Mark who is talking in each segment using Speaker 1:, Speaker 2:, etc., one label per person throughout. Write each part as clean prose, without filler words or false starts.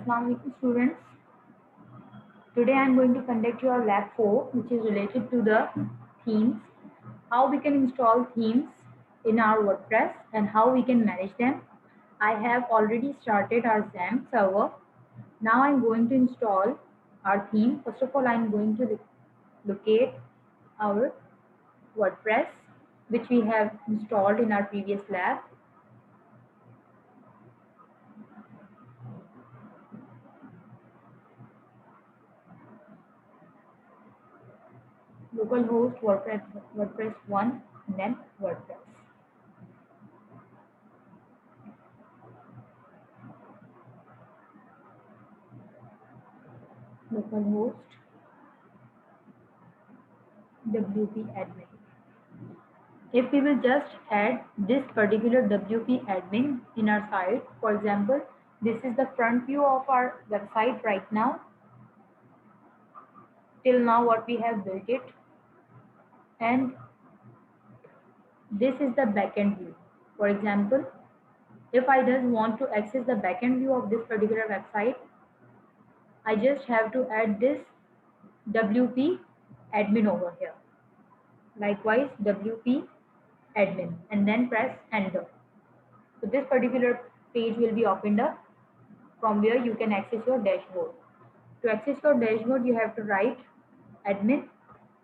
Speaker 1: Assalamu alaikum students. Today I am going to conduct your lab 4 which is related to the themes, how we can install themes in our WordPress and how we can manage them. I have already started our XAMPP server. Now I am going to install our theme. First of all, I am going to locate our WordPress which we have installed in our previous lab. Localhost WordPress 1 and then WordPress. Localhost WP admin. If we will just add this particular WP admin in our site, for example, this is the front view of our website right now. Till now what we have built it, and this is the backend view. For example, if I just want to access the backend view of this particular website, I just have to add this WP admin over here. Likewise, WP admin and then press enter. So this particular page will be opened up from where you can access your dashboard. To access your dashboard, you have to write admin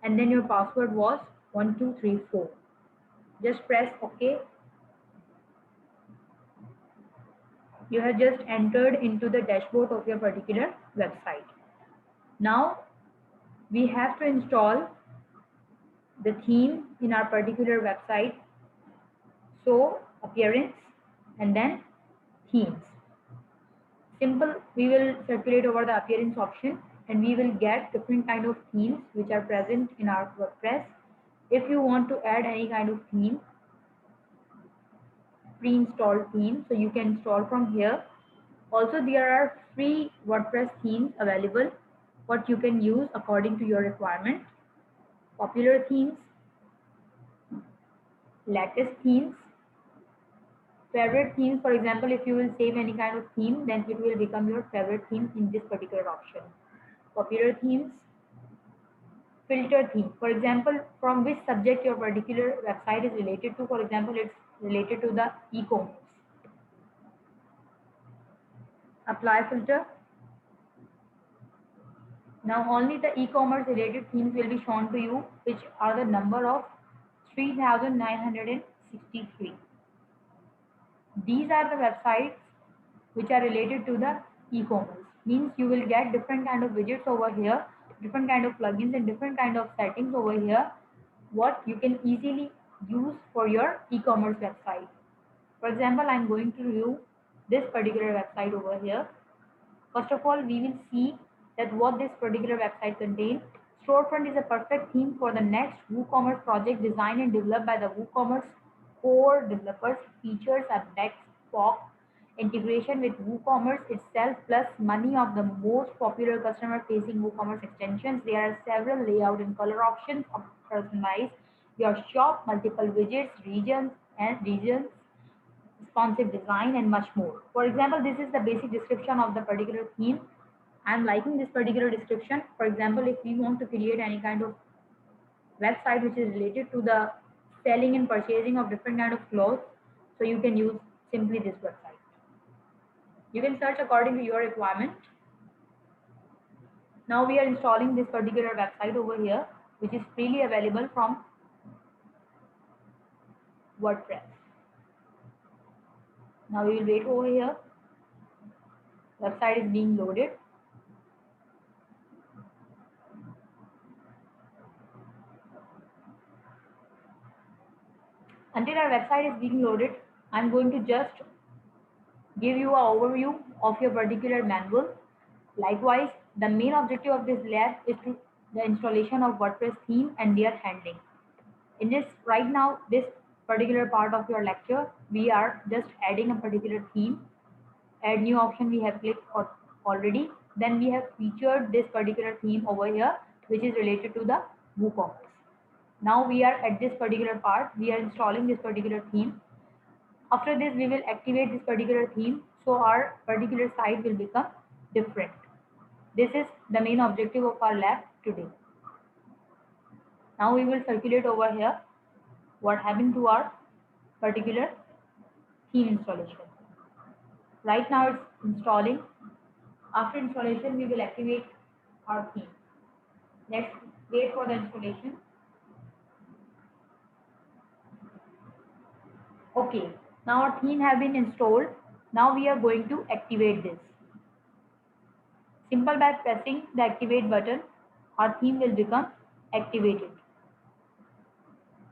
Speaker 1: and then your password was 1234. Just press OK. You have just entered into the dashboard of your particular website. Now we have to install the theme in our particular website. So appearance and then themes. Simple, we will circulate over the appearance option and we will get different kind of themes which are present in our WordPress. If you want to add any kind of theme, pre-installed theme, so you can install from here. Also, there are free WordPress themes available, what you can use according to your requirement. Popular themes, latest themes, favorite themes. For example, if you will save any kind of theme, then it will become your favorite theme in this particular option. Popular themes, filter theme. For example, from which subject your particular website is related to. For example, it's related to the e-commerce. Apply filter. Now only the e-commerce related themes will be shown to you, which are the number of 3,963. These are the websites which are related to the e-commerce. Means you will get different kind of widgets over here, different kind of plugins and different kind of settings over here, what you can easily use for your e-commerce website. For example, I am going to review this particular website over here. First of all, we will see that what this particular website contains. Storefront is a perfect theme for the next WooCommerce project designed and developed by the WooCommerce core developers. Features a bespoke integration with WooCommerce itself plus many of the most popular customer-facing WooCommerce extensions. There are several layout and color options to personalize your shop, multiple widgets, regions, responsive design and much more. For example, this is the basic description of the particular theme. I am liking this particular description. For example, if we want to create any kind of website which is related to the selling and purchasing of different kind of clothes, so you can use simply this website. You can search according to your requirement. Now we are installing this particular website over here, which is freely available from WordPress. Now we will wait over here. Website is being loaded. Until our website is being loaded, I'm going to just give you an overview of your particular manual. Likewise, the main objective of this lab is to the installation of WordPress theme and their handling. In this right now, this particular part of your lecture, we are just adding a particular theme. Add new option we have clicked already. Then we have featured this particular theme over here, which is related to the WooCommerce. Now we are at this particular part. We are installing this particular theme. After this, we will activate this particular theme. So our particular site will become different. This is the main objective of our lab today. Now we will circulate over here what happened to our particular theme installation. Right now it's installing. After installation, we will activate our theme. Let's wait for the installation. Okay, now our theme has been installed. Now we are going to activate this. Simple by pressing the activate button, our theme will become activated.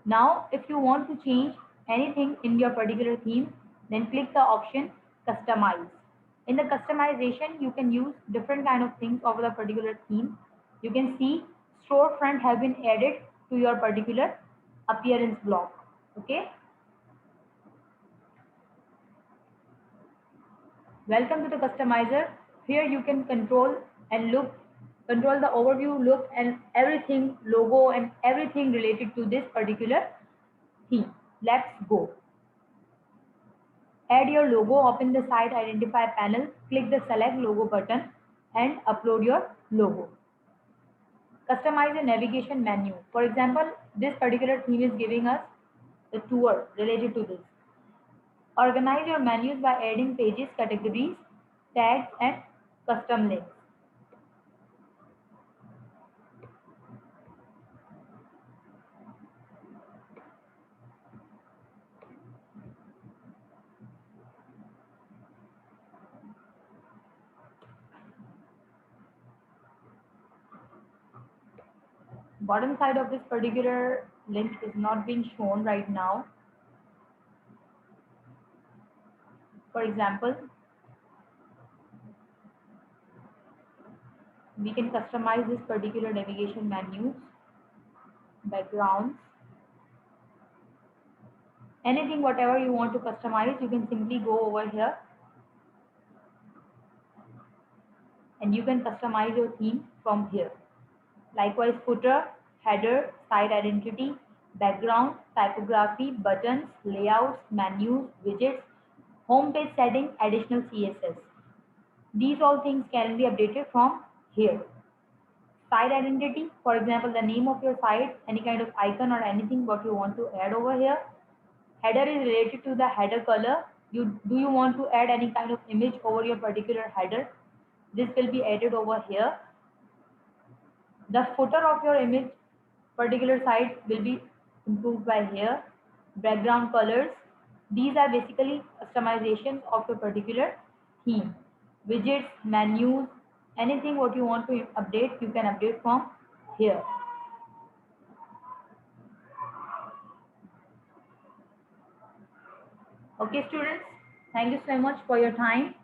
Speaker 1: Now, if you want to change anything in your particular theme, then click the option customize. In the customization, you can use different kind of things of the particular theme. You can see storefront have been added to your particular appearance block. Okay. Welcome to the customizer. Here you can control the overview, look, and everything, logo, and everything related to this particular theme. Let's go. Add your logo. Open the site identify panel. Click the select logo button and upload your logo. Customize the navigation menu. For example, this particular theme is giving us a tour related to this. Organize your menus by adding pages, categories, tags, and custom links. Bottom side of this particular link is not being shown right now. For example, we can customize this particular navigation menus, backgrounds, anything, whatever you want to customize, you can simply go over here and you can customize your theme from here. Likewise, footer, header, site identity, background, typography, buttons, layouts, menus, widgets, home page setting, additional CSS. These all things can be updated from here. Site identity, for example, the name of your site, any kind of icon or anything what you want to add over here. Header is related to the header color. Do you want to add any kind of image over your particular header? This will be added over here. The footer of your image particular site will be improved by here. Background colors. These are basically customizations of your particular theme. Widgets, menus, anything what you want to update, you can update from here. Okay, students, thank you so much for your time.